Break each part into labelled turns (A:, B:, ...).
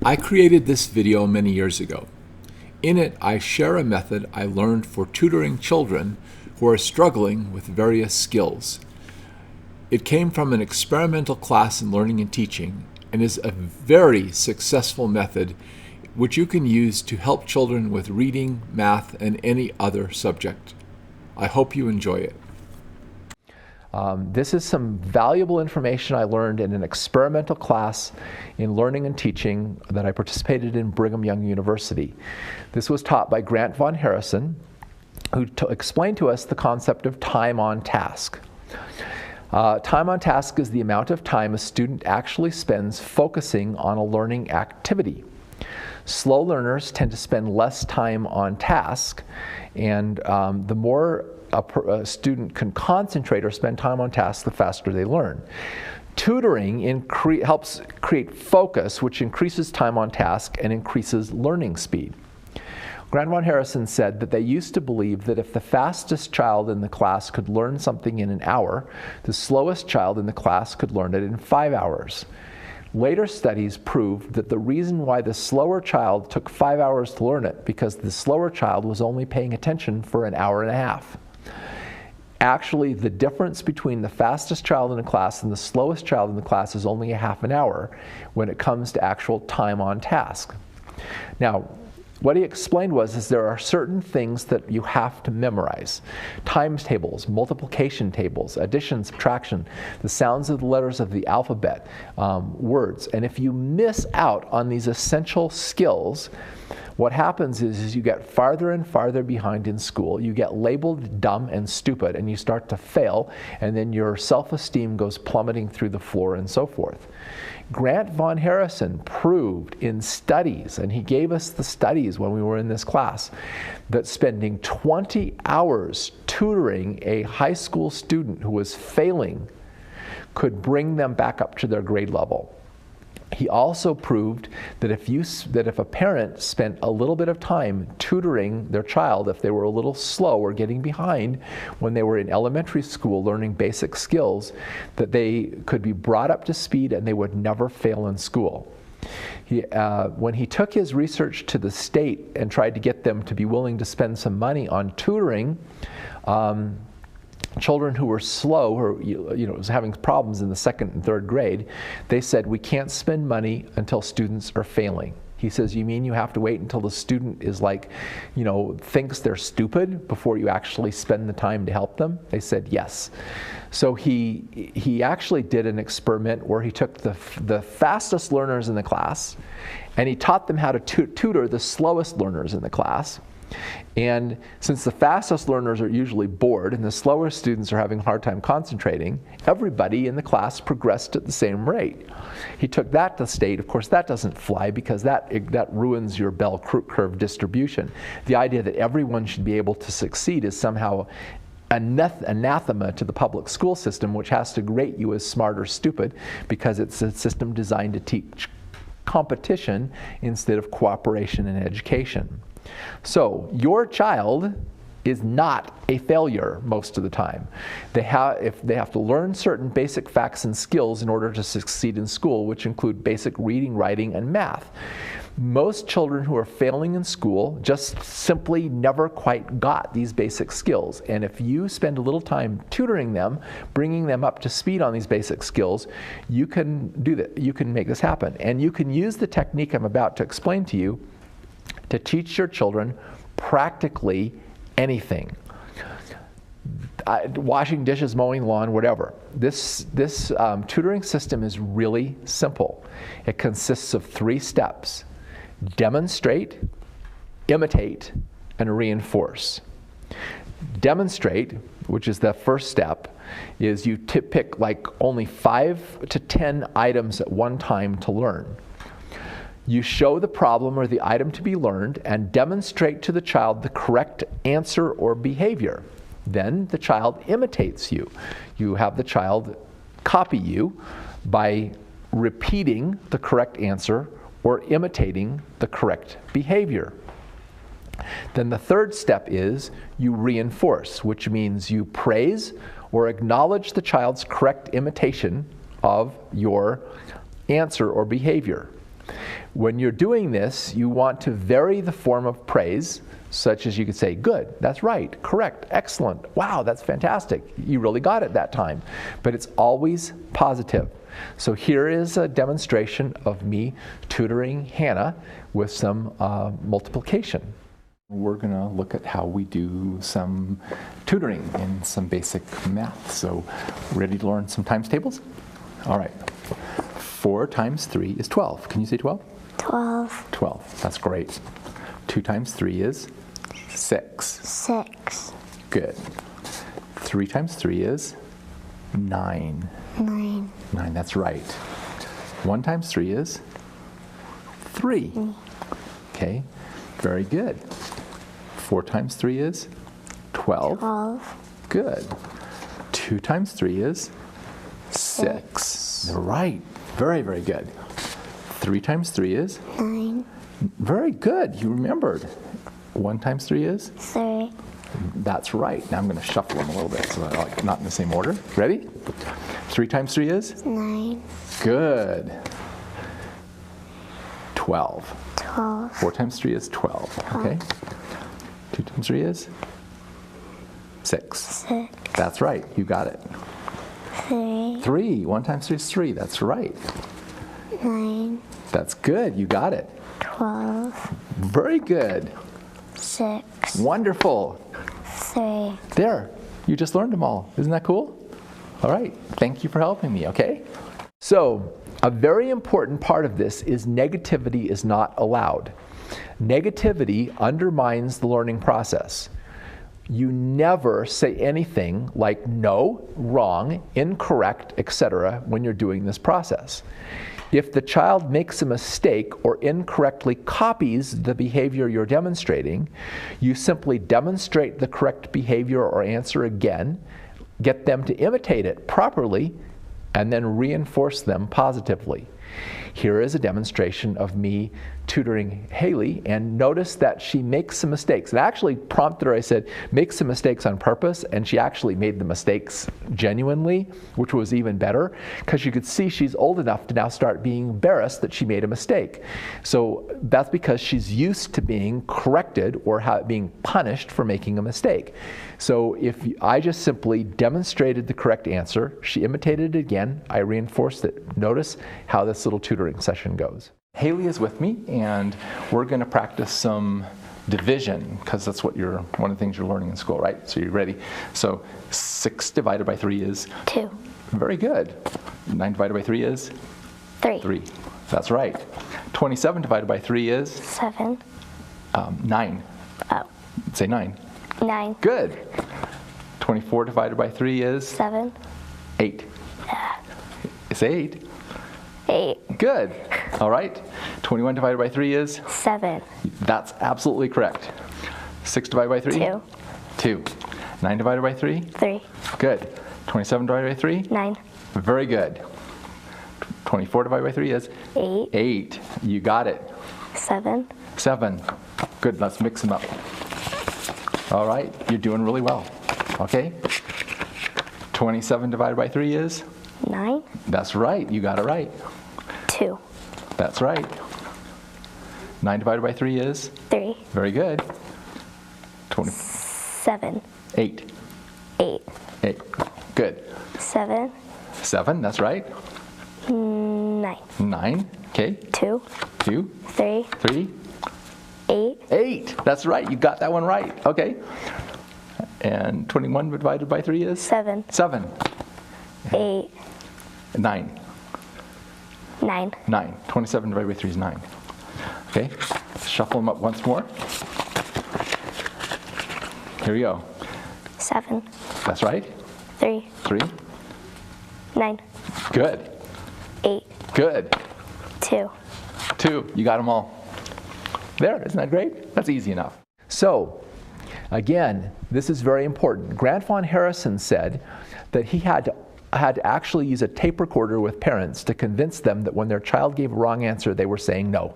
A: I created this video many years ago. In it, I share a method I learned for tutoring children who are struggling with various skills. It came from an experimental class in learning and teaching and is a very successful method which you can use to help children with reading, math, and any other subject. I hope you enjoy it.
B: This is some valuable information I learned in an experimental class in learning and teaching that I participated in Brigham Young University. This was taught by Grant von Harrison, who explained to us the concept of time on task. Time on task is the amount of time a student actually spends focusing on a learning activity. Slow learners tend to spend less time on task, and the more a student can concentrate or spend time on tasks, the faster they learn. Tutoring helps create focus, which increases time on task and increases learning speed. Grant von Harrison said that they used to believe that if the fastest child in the class could learn something in an hour, the slowest child in the class could learn it in 5 hours. Later studies proved that the reason why the slower child took 5 hours to learn it because the slower child was only paying attention for an hour and a half. Actually, the difference between the fastest child in the class and the slowest child in the class is only a half an hour when it comes to actual time on task. Now, what he explained was there are certain things that you have to memorize. Times tables, multiplication tables, addition, subtraction, the sounds of the letters of the alphabet, words. And if you miss out on these essential skills, what happens is you get farther and farther behind in school. You get labeled dumb and stupid, and you start to fail, and then your self-esteem goes plummeting through the floor and so forth. Grant von Harrison proved in studies, and he gave us the studies when we were in this class, that spending 20 hours tutoring a high school student who was failing could bring them back up to their grade level. He also proved that if a parent spent a little bit of time tutoring their child, if they were a little slow or getting behind when they were in elementary school learning basic skills, that they could be brought up to speed and they would never fail in school. When he took his research to the state and tried to get them to be willing to spend some money on tutoring, children who were slow, or was having problems in the second and third grade, they said, we can't spend money until students are failing. He says, you mean you have to wait until the student is thinks they're stupid before you actually spend the time to help them? They said, yes. So he actually did an experiment where he took the fastest learners in the class and he taught them how to tutor the slowest learners in the class. And since the fastest learners are usually bored and the slower students are having a hard time concentrating, everybody in the class progressed at the same rate. He took that to the state. Of course, that doesn't fly because that ruins your bell curve distribution. The idea that everyone should be able to succeed is somehow anathema to the public school system, which has to rate you as smart or stupid because it's a system designed to teach competition instead of cooperation and education. So your child is not a failure most of the time. If they have to learn certain basic facts and skills in order to succeed in school, which include basic reading, writing, and math. Most children who are failing in school just simply never quite got these basic skills. And if you spend a little time tutoring them, bringing them up to speed on these basic skills, you can do that. You can make this happen. And you can use the technique I'm about to explain to you to teach your children practically anything. Washing dishes, mowing lawn, whatever. This tutoring system is really simple. It consists of 3 steps: demonstrate, imitate, and reinforce. Demonstrate, which is the first step, is you pick only 5 to 10 items at one time to learn. You show the problem or the item to be learned and demonstrate to the child the correct answer or behavior. Then the child imitates you. You have the child copy you by repeating the correct answer or imitating the correct behavior. Then the third step is you reinforce, which means you praise or acknowledge the child's correct imitation of your answer or behavior. When you're doing this, you want to vary the form of praise, such as you could say, good, that's right, correct, excellent, wow, that's fantastic, you really got it that time. But it's always positive. So here is a demonstration of me tutoring Hannah with some multiplication. We're going to look at how we do some tutoring in some basic math. So ready to learn some times tables? All right. 4 times 3 is 12. Can you say 12?
C: 12.
B: 12. That's great. 2 times 3 is 6.
C: 6.
B: Good. 3 times 3 is 9.
C: 9.
B: 9, that's right. 1 times 3 is 3. Okay, very good. 4 times 3 is 12.
C: 12.
B: Good. 2 times 3 is 6. Right, very, very good. 3 times 3 is?
C: 9.
B: Very good, you remembered. 1 times 3 is?
C: 3.
B: That's right. Now I'm going to shuffle them a little bit so they're like not in the same order. Ready? 3 times 3 is?
C: 9.
B: Good. 12.
C: 12.
B: 4 times 3 is 12. Okay. 2 times 3 is? 6.
C: 6.
B: That's right. You got it.
C: 3.
B: 3. 1 times 3 is 3. That's right.
C: 9.
B: That's good. You got it.
C: 12.
B: Very good.
C: 6.
B: Wonderful.
C: 3.
B: There. You just learned them all. Isn't that cool? All right. Thank you for helping me, okay? So, a very important part of this is negativity is not allowed. Negativity undermines the learning process. You never say anything like no, wrong, incorrect, etc. when you're doing this process. If the child makes a mistake or incorrectly copies the behavior you're demonstrating, you simply demonstrate the correct behavior or answer again, get them to imitate it properly, and then reinforce them positively. Here is a demonstration of me tutoring Haley, and notice that she makes some mistakes. And I actually prompted her, I said, make some mistakes on purpose, and she actually made the mistakes genuinely, which was even better, because you could see she's old enough to now start being embarrassed that she made a mistake. So that's because she's used to being corrected or being punished for making a mistake. So if I just simply demonstrated the correct answer, she imitated it again, I reinforced it. Notice how this little tutoring session goes. Haley is with me, and we're going to practice some division, because that's what one of the things you're learning in school, right? So you're ready. So 6 divided by 3 is?
C: 2.
B: Very good. 9 divided by 3 is?
C: 3.
B: 3. That's right. 27 divided by 3 is?
C: 7.
B: 9.
C: Oh.
B: Say 9.
C: 9.
B: Good. 24 divided by 3 is?
C: 7.
B: 8. Say 8.
C: 8.
B: Good. All right. 21 divided by 3 is?
C: 7.
B: That's absolutely correct. 6 divided by 3?
C: 2.
B: 2. 9 divided by 3?
C: 3.
B: Good. 27 divided by 3?
C: 9.
B: Very good. 24 divided by 3 is?
C: 8.
B: 8. You got it.
C: 7.
B: 7. Good. Let's mix them up. All right. You're doing really well. Okay. 27 divided by 3 is?
C: 9.
B: That's right. You got it right.
C: 2.
B: That's right. 9 divided by 3 is?
C: 3.
B: Very good.
C: 7.
B: 8.
C: 8.
B: 8. Good.
C: 7.
B: 7. That's right.
C: 9.
B: 9. Okay.
C: 2.
B: 2.
C: 3.
B: 3.
C: 8.
B: 8. That's right. You got that one right. Okay. And 21 divided by 3 is?
C: 7.
B: 7.
C: 8.
B: 9.
C: 9.
B: 9. 27 divided by 3 is 9. Okay. Shuffle them up once more. Here we go.
C: 7.
B: That's right.
C: 3.
B: 3.
C: 9.
B: Good.
C: 8.
B: Good.
C: 2.
B: 2. You got them all. There. Isn't that great? That's easy enough. So, again, this is very important. Grant von Harrison said that he had to actually use a tape recorder with parents to convince them that when their child gave a wrong answer, they were saying no.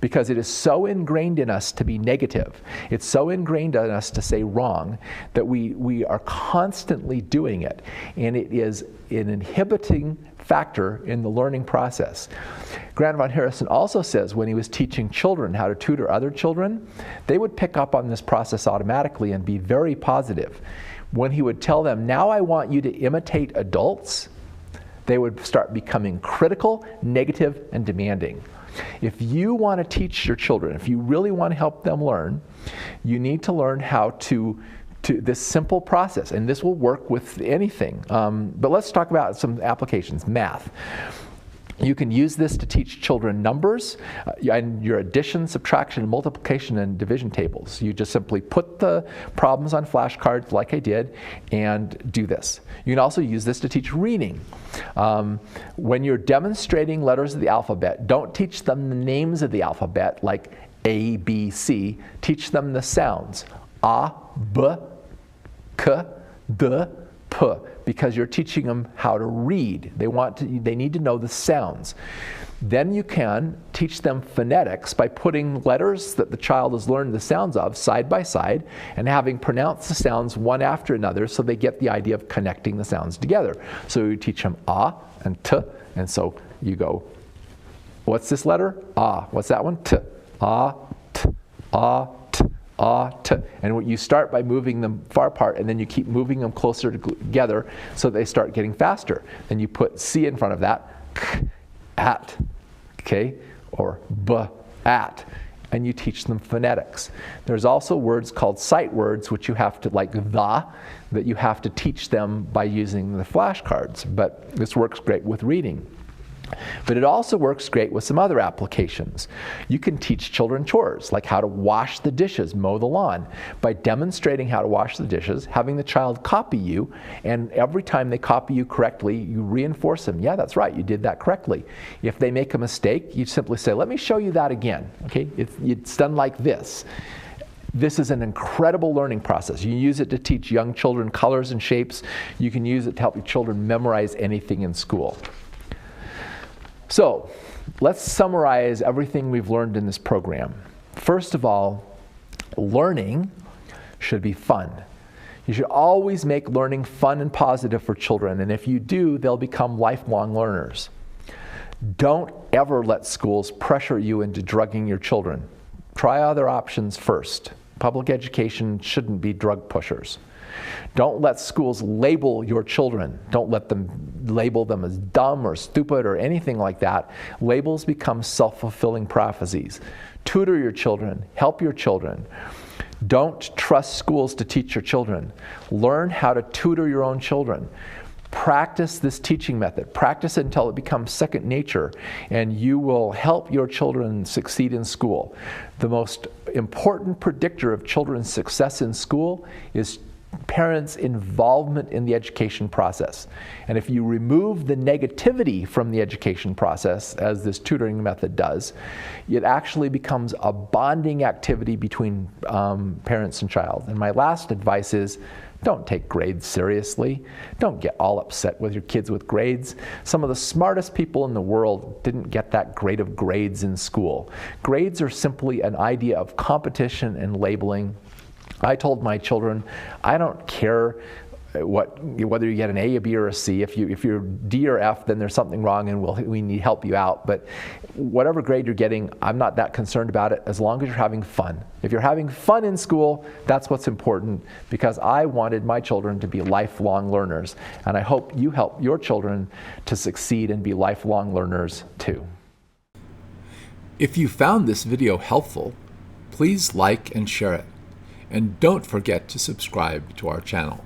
B: because it is so ingrained in us to be negative. It's so ingrained in us to say wrong that we are constantly doing it. And it is an inhibiting factor in the learning process. Grant von Harrison also says when he was teaching children how to tutor other children, they would pick up on this process automatically and be very positive. When he would tell them, now I want you to imitate adults, they would start becoming critical, negative, and demanding. If you want to teach your children, if you really want to help them learn, you need to learn how to this simple process, and this will work with anything. But let's talk about some applications. Math. You can use this to teach children numbers and your addition, subtraction, multiplication, and division tables. You just simply put the problems on flashcards like I did and do this. You can also use this to teach reading. When you're demonstrating letters of the alphabet, don't teach them the names of the alphabet like A, B, C. Teach them the sounds. A, B, K, D, P, because you're teaching them how to read. They need to know the sounds. Then you can teach them phonetics by putting letters that the child has learned the sounds of side by side and having pronounced the sounds one after another so they get the idea of connecting the sounds together. So you teach them A and T, and so you go, what's this letter? A. What's that one? T. A, T, A, T. T. And you start by moving them far apart, and then you keep moving them closer together so they start getting faster. Then you put C in front of that, k, at, okay, or b, at, and you teach them phonetics. There's also words called sight words, which you have to, like the, that you have to teach them by using the flashcards, but this works great with reading. But it also works great with some other applications. You can teach children chores, like how to wash the dishes, mow the lawn, by demonstrating how to wash the dishes, having the child copy you, and every time they copy you correctly, you reinforce them. Yeah, that's right, you did that correctly. If they make a mistake, you simply say, let me show you that again. Okay, it's done like this. This is an incredible learning process. You use it to teach young children colors and shapes. You can use it to help your children memorize anything in school. So, let's summarize everything we've learned in this program. First of all, learning should be fun. You should always make learning fun and positive for children, and if you do, they'll become lifelong learners. Don't ever let schools pressure you into drugging your children. Try other options first. Public education shouldn't be drug pushers. Don't let schools label your children. Don't let them label them as dumb or stupid or anything like that. Labels become self-fulfilling prophecies. Tutor your children. Help your children. Don't trust schools to teach your children. Learn how to tutor your own children. Practice this teaching method. Practice it until it becomes second nature, and you will help your children succeed in school. The most important predictor of children's success in school is parents' involvement in the education process. And if you remove the negativity from the education process, as this tutoring method does, it actually becomes a bonding activity between parents and child. And my last advice is, don't take grades seriously. Don't get all upset with your kids with grades. Some of the smartest people in the world didn't get that great of grades in school. Grades are simply an idea of competition and labeling. I told my children, I don't care whether you get an A, a B, or a C. If you're D or F, then there's something wrong and we need to help you out. But whatever grade you're getting, I'm not that concerned about it as long as you're having fun. If you're having fun in school, that's what's important, because I wanted my children to be lifelong learners. And I hope you help your children to succeed and be lifelong learners too.
A: If you found this video helpful, please like and share it. And don't forget to subscribe to our channel.